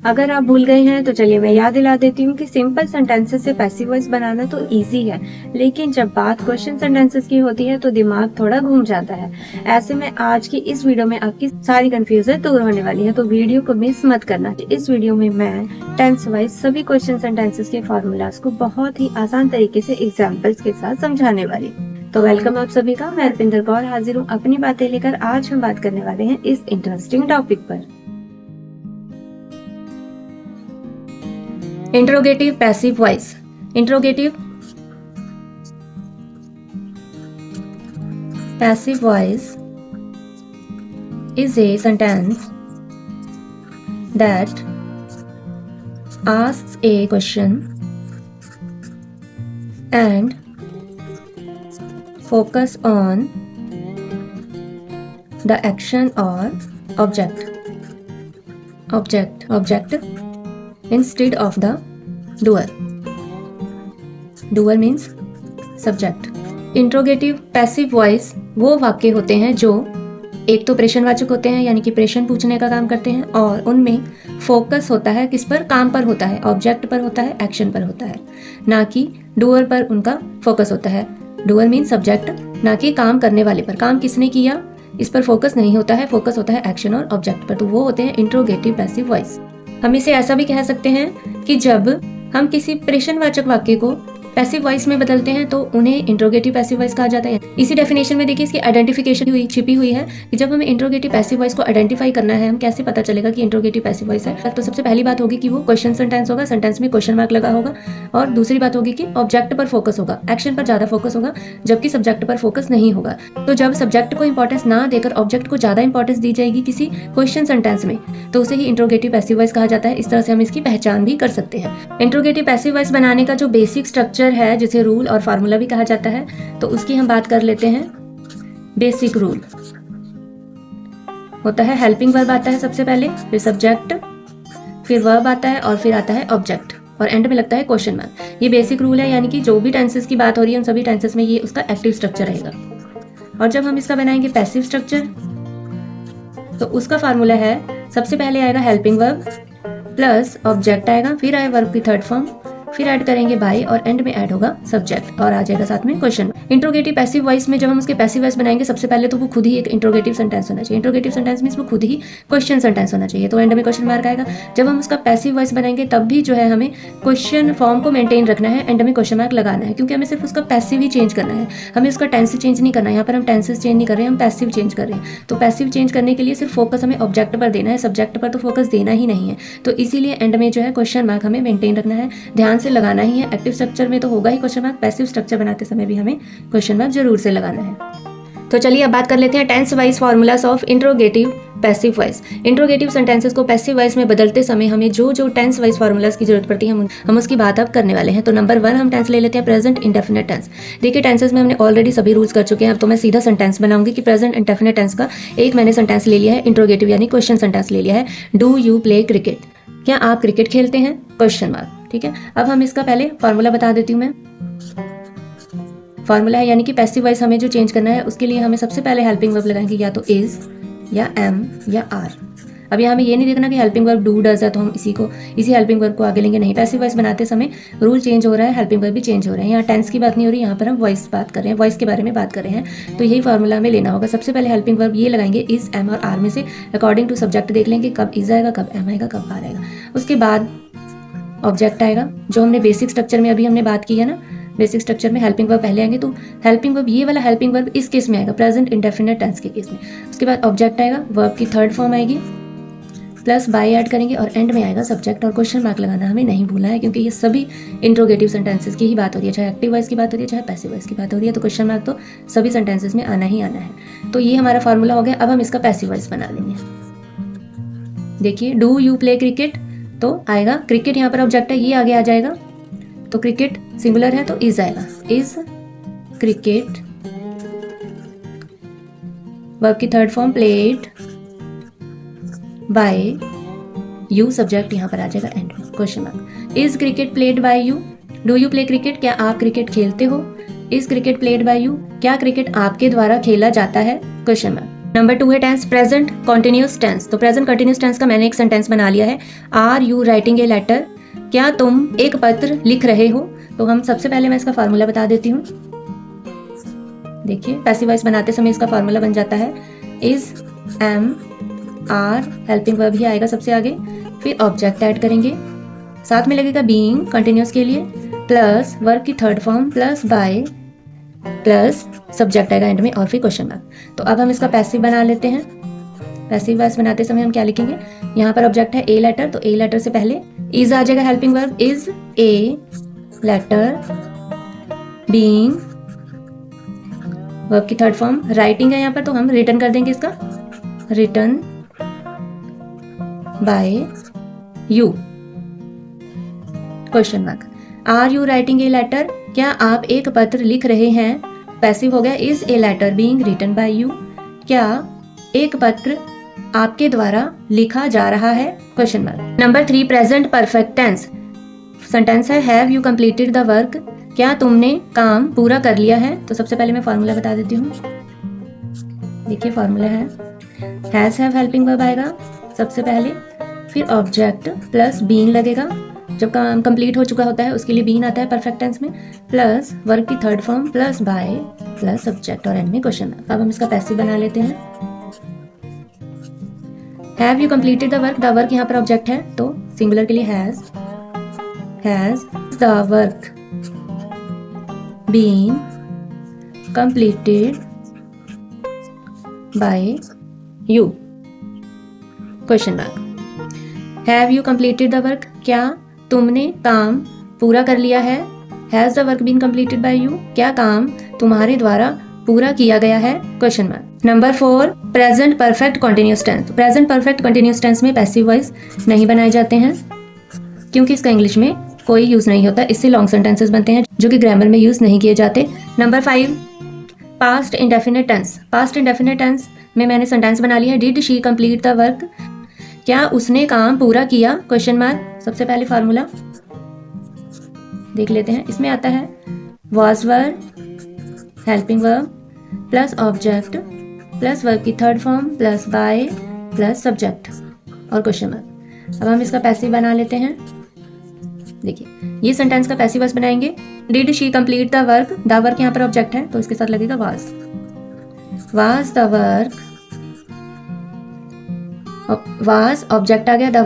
अगर आप भूल गए हैं तो चलिए मैं याद दिला देती हूँ कि सिंपल सेंटेंसेस से पैसिव वॉइस बनाना तो इजी है, लेकिन जब बात क्वेश्चन सेंटेंसेस की होती है तो दिमाग थोड़ा घूम जाता है। ऐसे में आज की इस वीडियो में आपकी सारी कंफ्यूजन दूर होने वाली है, तो वीडियो को मिस मत करना। इस वीडियो में मैं टेंस वाइज सभी क्वेश्चन सेंटेंसेस के फॉर्मूलाज को बहुत ही आसान तरीके से एग्जाम्पल्स के साथ समझाने वाली। तो वेलकम आप सभी का, मैं अर्पिंदर कौर हाजिर हूँ अपनी बातें लेकर। आज हम बात करने वाले हैं इस इंटरेस्टिंग टॉपिक पर। Interrogative passive voice. Interrogative passive voice is a sentence that asks a question and focus on the action or object instead of the doer. Doer means subject. Interrogative passive voice वो वाक्य होते हैं जो एक तो प्रश्नवाचक होते हैं, यानी कि प्रश्न पूछने का काम करते हैं, और उनमें फोकस होता है किस पर? काम पर होता है, ऑब्जेक्ट पर होता है, एक्शन पर होता है, ना कि डूअर पर उनका फोकस होता है। डूअर मीन सब्जेक्ट, ना कि काम करने वाले पर। काम किसने किया इस पर फोकस नहीं होता है, फोकस होता है एक्शन और ऑब्जेक्ट पर। तो वो होते हैं इंट्रोगेटिव पैसिव वॉइस। हम इसे ऐसा भी कह सकते हैं कि जब हम किसी प्रश्नवाचक वाक्य को पैसिव वॉइस में बदलते हैं तो उन्हें इंट्रोगेटिव पैसिव वॉइस कहा जाता है। इसी डेफिनेशन में देखिए इसकी आइडेंटिफिकेशन छिपी हुई है कि जब हमें इंट्रोगेटिव पैसिव वॉइस को आइडेंटिफाई करना है, हम कैसे पता चलेगा कि इंट्रोगेटिव पैसिव वॉइस है। तो सबसे पहली बात होगी कि वो क्वेश्चन सेंटेंस होगा, सेंटेंस में क्वेश्चन मार्क लगा होगा, और दूसरी बात होगी कि ऑब्जेक्ट पर फोकस होगा, एक्शन पर ज्यादा फोकस होगा, जबकि सब्जेक्ट पर फोकस नहीं होगा। तो जब सब्जेक्ट को इंपॉर्टेंस ना देकर ऑब्जेक्ट को ज्यादा इंपॉर्टेंस दी जाएगी किसी क्वेश्चन सेंटेंस में, तो उसे ही इंट्रोगेटिव पैसिव वॉइस कहा जाता है। इस तरह से हम इसकी पहचान भी कर सकते हैं। इंट्रोगेटिव पैसिव वॉइस बनाने का जो बेसिक स्ट्रक्चर है, जिसे रूल और फार्मूला भी कहा जाता है, तो उसकी हम बात कर लेते हैं। बेसिक रूल होता है, हेल्पिंग वर्ब आता है सबसे पहले, फिर सब्जेक्ट, फिर वर्ब आता है, और फिर आता है ऑब्जेक्ट, और एंड में लगता है क्वेश्चन मार्क। ये बेसिक रूल है, यानी कि जो भी टेंसेस की बात हो रही है उन सभी टेंसेस में ये उसका एक्टिव स्ट्रक्चर रहेगा। और जब हम इसका बनाएंगे पैसिव स्ट्रक्चर, तो उसका फार्मूला है, सबसे पहले आएगा हेल्पिंग वर्ब प्लस ऑब्जेक्ट आएगा, फिर आए वर्ब की थर्ड फॉर्म, फिर ऐड करेंगे बाय, और एंड में ऐड होगा सब्जेक्ट, और आ जाएगा साथ में क्वेश्चन। इंट्रोगेटिव पैसिव वॉइस में जब हम उसके पैसिव वॉइस बनाएंगे, सबसे पहले तो वो खुद ही एक इंट्रोगेटिव सेंटेंस होना चाहिए। इंट्रोगेटिव सेंटेंस मींस वो खुद ही क्वेश्चन सेंटेंस होना चाहिए, तो एंड में क्वेश्चन मार्क आएगा। जब हम उसका पैसिव वॉइस बनाएंगे तब भी जो है हमें क्वेश्चन फॉर्म को मेंटेन रखना है, एंड में क्वेश्चन मार्क लगाना है, क्योंकि हमें सिर्फ उसका पैसिव ही चेंज करना है, हमें उसका टेंस चेंज नहीं करना है। यहाँ पर हम टेंसेस चेंज नहीं कर रहे हैं, हम पैसिव चेंज कर रहे हैं। तो पैसिव चेंज करने के लिए सिर्फ फोकस हमें ऑब्जेक्ट पर देना है, सब्जेक्ट पर तो फोकस देना ही नहीं है। तो इसीलिए एंड में जो है क्वेश्चन मार्क हमें मेंटेन रखना है, ध्यान से लगाना ही है। एक्टिव स्ट्रक्चर में तो होगा ही क्वेश्चन मार्क, पैसिव स्ट्रक्चर बनाते समय भी हमें क्वेश्चन मार्क जरूर से लगाना है। तो चलिए अब बात कर लेते हैं tense wise formulas of interrogative passive voice. Interrogative sentences को पैसिव वॉइस में बदलते समय हमें जो जो टेंस वाइज फॉर्मूलास की जरूरत पड़ती है हम उसकी बात अब करने वाले हैं। तो नंबर 1 हम टेंस ले लेते हैं, प्रेजेंट इंडेफिनिट टेंस। देखिए टेंसेस में हमने ऑलरेडी सभी रूल्स कर चुके हैं, अब तो मैं सीधा सेंटेंस बनाऊंगी कि प्रेजेंट इंडेफिनिट टेंस का एक मैंने सेंटेंस ले लिया है, इंट्रोगेटिव यानी क्वेश्चन सेंटेंस ले लिया है। Do you play cricket? क्या आप क्रिकेट खेलते हैं? Question mark. ठीक है, अब हम इसका पहले फॉर्मूला बता देती हूँ मैं। फॉर्मूला है, यानी कि पैसिव वॉइस हमें जो चेंज करना है उसके लिए हमें सबसे पहले हेल्पिंग वर्ब लगाएंगे, या तो इज या एम या आर। अब यहाँ हमें ये नहीं देखना कि हेल्पिंग वर्ब डू डज है तो हम इसी हेल्पिंग वर्ब को आगे लेंगे, नहीं। पैसिव वॉइस बनाते समय रूल चेंज हो रहा है, हेल्पिंग वर्ब भी चेंज हो रहे हैं। यहाँ टेंस की बात नहीं हो रही, यहाँ पर हम वॉइस बात कर रहे हैं, वॉइस के बारे में बात कर रहे हैं। तो यही फॉर्मूला हमें लेना होगा। सबसे पहले हेल्पिंग वर्ब ये लगाएंगे, इज, एम और आर में से अकॉर्डिंग टू सब्जेक्ट देख लेंगे कब इज आएगा, कब एम आएगा, कब आर आएगा। उसके बाद ऑब्जेक्ट आएगा, जो हमने बेसिक स्ट्रक्चर में अभी हमने बात की है ना, बेसिक स्ट्रक्चर में हेल्पिंग वर्ब पहले आएंगे, तो हेल्पिंग वर्ब ये वाला हेल्पिंग वर्ब इस केस में आएगा, प्रेजेंट इंडेफिनिट टेंस के केस में। उसके बाद ऑब्जेक्ट आएगा, वर्ब की थर्ड फॉर्म आएगी, प्लस बाय ऐड करेंगे, और एंड में आएगा सब्जेक्ट, और क्वेश्चन मार्क लगाना हमें नहीं भूलना है, क्योंकि ये सभी इंट्रोगेटिव सेंटेंसेस की ही बात हो रही है, चाहे एक्टिव वॉइस की बात हो रही है, चाहे पैसिव वॉइस की बात हो रही है, तो क्वेश्चन मार्क तो सभी सेंटेंसेस में आना ही आना है। तो ये हमारा फॉर्मूला हो गया। अब हम इसका पैसिव वॉइस बना लेंगे। देखिए, डू यू प्ले क्रिकेट, तो आएगा क्रिकेट, यहाँ पर ऑब्जेक्ट है, ये आगे आ जाएगा, तो क्रिकेट सिंगुलर है तो इज आएगा, इज क्रिकेट। वर्ब की third form played by you, subject यहाँ पर आ जाएगा एंड में, question mark. Is cricket played by you? Do you play cricket? क्या आप क्रिकेट खेलते हो? Is cricket played by you? क्या क्रिकेट आपके द्वारा खेला जाता है? Question mark. नंबर 2 है टेंस प्रेजेंट कंटिन्यूस टेंस। तो प्रेजेंट कंटिन्यूस टेंस का मैंने एक सेंटेंस बना लिया है, are you writing a letter, क्या तुम एक पत्र लिख रहे हो। तो हम सबसे पहले मैं इसका फार्मूला बता देती हूँ। देखिए पैसिव वॉइस बनाते समय इसका फार्मूला बन जाता है is am are, helping verb ही आएगा सबसे आगे, फिर ऑब्जेक्ट ऐड करेंगे, साथ में लगेगा बीइंग कंटिन्यूस के लिए, प्लस वर्ब की third form, plus by, plus subject आएगा एंड में, और फिर क्वेश्चन मार्क। तो अब हम इसका पैसिव बना लेते हैं। पैसिव वॉइस बनाते समय हम क्या लिखेंगे, यहाँ पर ऑब्जेक्ट है ए लेटर, तो ए लेटर से पहले इज आ जाएगा, helping verb is a letter, being verb की थर्ड फॉर्म, राइटिंग है यहाँ पर तो हम रिटर्न कर देंगे इसका, return by you, question mark. Are you writing a letter, क्या आप एक पत्र लिख रहे हैं, पैसिव हो गया is a letter being written by you, क्या एक पत्र आपके द्वारा लिखा जा रहा है, question mark. Number 3 present perfect tense. Sentence है have you completed the work, क्या तुमने काम पूरा कर लिया है। तो सबसे पहले मैं फार्मूला बता देती हूँ। देखिए फार्मूला है हैज हैव हेल्पिंग वर्ब आएगा सबसे पहले, फिर ऑब्जेक्ट प्लस बीइंग लगेगा, जब काम कंप्लीट हो चुका होता है उसके लिए बीइंग आता है परफेक्ट टेंस में, प्लस वर्ब की third form, plus by, plus subject और एंड में क्वेश्चन मार्क। अब हम इसका पैसिव बना लेते हैं। Have you completed the work यहाँ पर ऑब्जेक्ट है तो सिंगुलर के लिए has the work being completed by you, question mark. Have you completed the work, क्या तुमने काम पूरा कर लिया है, has the work been completed by you, क्या काम तुम्हारे द्वारा पूरा किया गया है, question mark. Number 4 present perfect continuous tense. Present perfect continuous tense में पैसिव वॉइस नहीं बनाए जाते हैं क्योंकि इसका इंग्लिश में कोई यूज नहीं होता, इससे लॉन्ग सेंटेंसेस बनते हैं जो कि ग्रामर में यूज नहीं किए जाते। Number 5 past indefinite tense. Past indefinite tense में मैंने सेंटेंस बना लिया है did she complete the work, क्या उसने काम पूरा किया, क्वेश्चन मार्क। सबसे पहले फार्मूला देख लेते हैं, इसमें आता है was verb helping verb plus object plus verb की third form plus by plus subject और क्वेश्चन मार्क। अब हम इसका पैसिव बना लेते हैं। देखिए ये सेंटेंस का पैसिव वॉइस बनाएंगे did she complete the work यहाँ पर ऑब्जेक्ट है तो इसके साथ लगेगा was the work, was object आ गया, द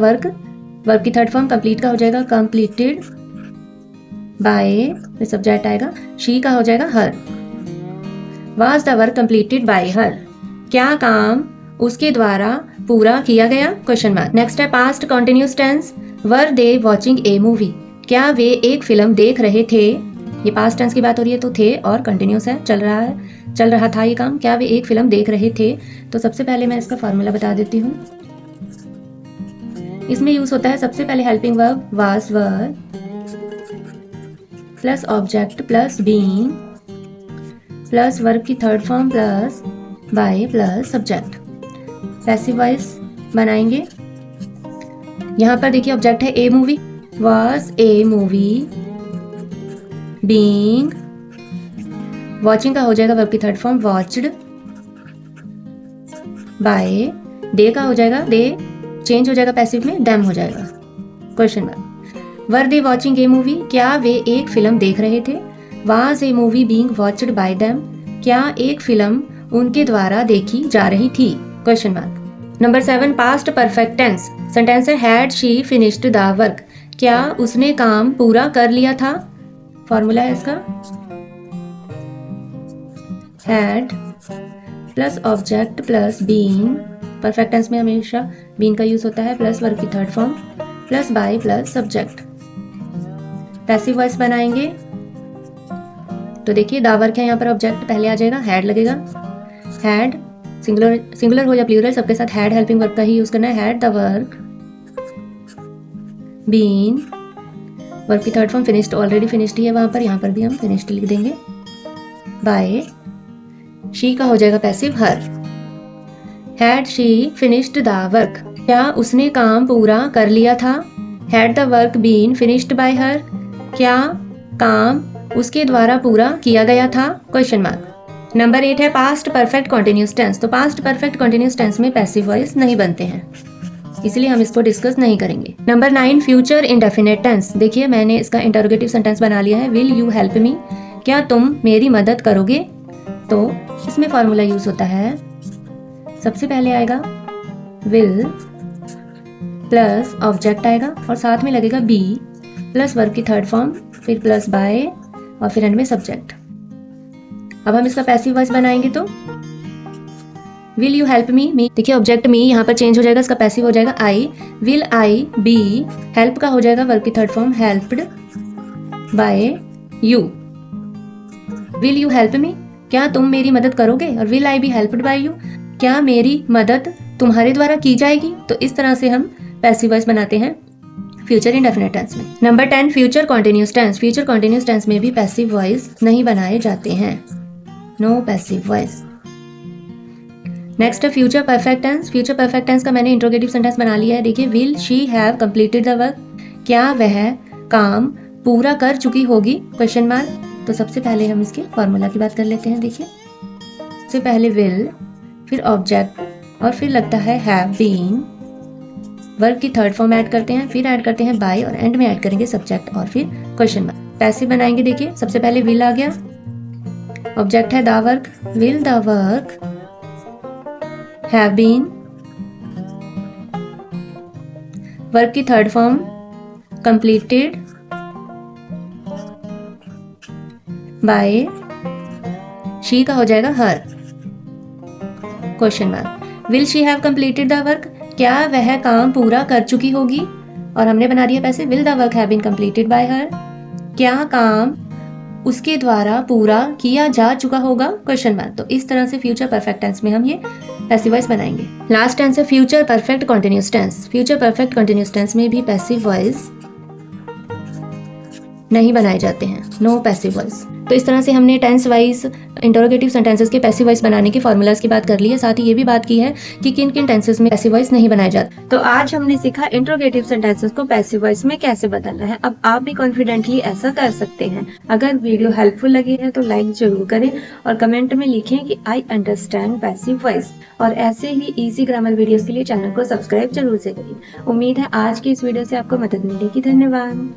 वर्ब की थर्ड फॉर्म कंप्लीट का हो जाएगा कंप्लीटेड बाय, फिर सब्जेक्ट आएगा, शी का हो जाएगा her, was the work completed by her, क्या काम उसके द्वारा पूरा किया गया, क्वेश्चन मार्क। नेक्स्ट है past continuous tense. Were they watching a movie, क्या वे एक फिल्म देख रहे थे, ये पास्ट टेंस की बात हो रही है तो थे और कंटिन्यूअस है, चल रहा था ये काम, क्या वे एक फिल्म देख रहे थे। तो सबसे पहले मैं इसका फार्मूला बता देती हूँ। इसमें यूज होता है सबसे पहले helping verb was verb plus object plus being plus verb की third form plus by plus subject. Passive voice बनाएंगे। यहाँ पर देखिए ऑब्जेक्ट है a movie, was a movie being, watching का हो जाएगा वर्ब की third form watched, by they का हो जाएगा दे, चेंज हो जाएगा पैसिव में देम हो जाएगा, question mark. Were they watching a movie, क्या वे एक फिल्म देख रहे थे, was a movie being watched by them, क्या एक फिल्म उनके द्वारा देखी जा रही थी, question mark. Number 7 past perfect tense. Sentence है had she finished the work, क्या उसने काम पूरा कर लिया था। फॉर्मूला है इसका had plus object plus being, perfect tense में हमेशा बीइंग का यूज होता है, प्लस वर्ब की third form plus by plus subject. Passive voice बनाएंगे तो देखिए द वर्क है, यहाँ पर ऑब्जेक्ट पहले आ जाएगा, हैड लगेगा, हैड सिंगुलर हो या प्लूरल सबके साथ हैड हेल्पिंग वर्ब का ही यूज करना है। Had the work been, verb की third form finished, already finished ही है वहां पर, यहाँ पर भी हम फिनिश्ड लिख देंगे, बाय शी का हो जाएगा passive her. Had she finished the work, क्या उसने काम पूरा कर लिया था। Had the work been finished by her, क्या काम उसके द्वारा पूरा किया गया था, क्वेश्चन मार्क। नंबर 8 है पास्ट परफेक्ट कॉन्टिन्यूस टेंस। तो पास्ट परफेक्ट कॉन्टिन्यूस टेंस में पैसिव वॉइस नहीं बनते हैं, इसलिए हम इसको डिस्कस नहीं करेंगे। Number 9 future indefinite tense. देखिए मैंने इसका इंटरोगेटिव सेंटेंस बना लिया है, विल यू हेल्प मी, क्या तुम मेरी मदद करोगे। तो इसमें फॉर्मूला यूज होता है, सबसे पहले आएगा विल प्लस ऑब्जेक्ट आएगा और साथ में लगेगा बी प्लस वर्ब की थर्ड फॉर्म, फिर प्लस बाय और फिर एंड में सब्जेक्ट। अब हम इसका पैसिव वॉइस बनाएंगे तो विल यू हेल्प मी, देखिए ऑब्जेक्ट मी यहाँ पर चेंज हो जाएगा, इसका पैसिव हो जाएगा आई, विल आई बी, हेल्प का हो जाएगा वर्ब की third form helped bye you. Will you help me, क्या तुम मेरी मदद करोगे, और will I be helped bye you, क्या मेरी मदद तुम्हारे द्वारा की जाएगी। तो इस तरह से हम पैसिव वॉइस बनाते हैं फ्यूचर इंडेफिनिट टेंस में। Number 10 future continuous tense. Future continuous tense में भी पैसिव वॉइस नहीं बनाए जाते हैं, नो पैसिव वॉइस। नेक्स्ट है future perfect tense. Future perfect tense का मैंने इंट्रोगेटिव सेंटेंस बना लिया है। देखिए will she have completed the work, क्या वह काम पूरा कर चुकी होगी, क्वेश्चन मार्क। तो सबसे पहले हम इसके फॉर्मूला की बात कर लेते हैं। देखिए सबसे पहले विल, फिर ऑब्जेक्ट और फिर लगता है हैव बीन, वर्ब की थर्ड फॉर्म ऐड करते हैं, फिर ऐड करते हैं बाय और एंड में ऐड करेंगे सब्जेक्ट और फिर क्वेश्चन मार्क। पैसिव बनाएंगे, देखिए सबसे पहले विल आ गया, ऑब्जेक्ट है the work, will the work have been, verb की third form completed by, she का हो जाएगा her, question mark. Will she have completed the work, क्या वह काम पूरा कर चुकी होगी, और हमने बना दिया पैसे will the work have been completed by her, क्या काम उसके द्वारा पूरा किया जा चुका होगा, क्वेश्चन मार्क। तो इस तरह से फ्यूचर परफेक्ट टेंस में हम ये पैसिव वॉइस बनाएंगे। लास्ट टेंस है future perfect continuous tense. Future perfect continuous tense में भी पैसिव वॉइस नहीं बनाए जाते हैं, नो पैसिव वॉइस। तो इस तरह से हमने टेंस वाइज इंटरोगेटिव सेंटेंसेस के पैसिव वॉइस बनाने के फॉर्मूलाज की बात कर ली है, साथ ही ये भी बात की है कि किन किन टेंसेस में पैसिव वॉइस नहीं बनाए जाते। तो आज हमने सीखा इंटरोगेटिव सेंटेंसेस को पैसिव वॉइस में कैसे बदलना है। अब आप भी कॉन्फिडेंटली ऐसा कर सकते हैं। अगर वीडियो हेल्पफुल लगी है तो लाइक जरूर करें और कमेंट में लिखें कि आई अंडरस्टैंड पैसिव वॉइस। और ऐसे ही इजी ग्रामर वीडियोस के लिए चैनल को सब्सक्राइब जरूर से करिए। उम्मीद है आज की इस वीडियो से आपको मदद मिलेगी। धन्यवाद।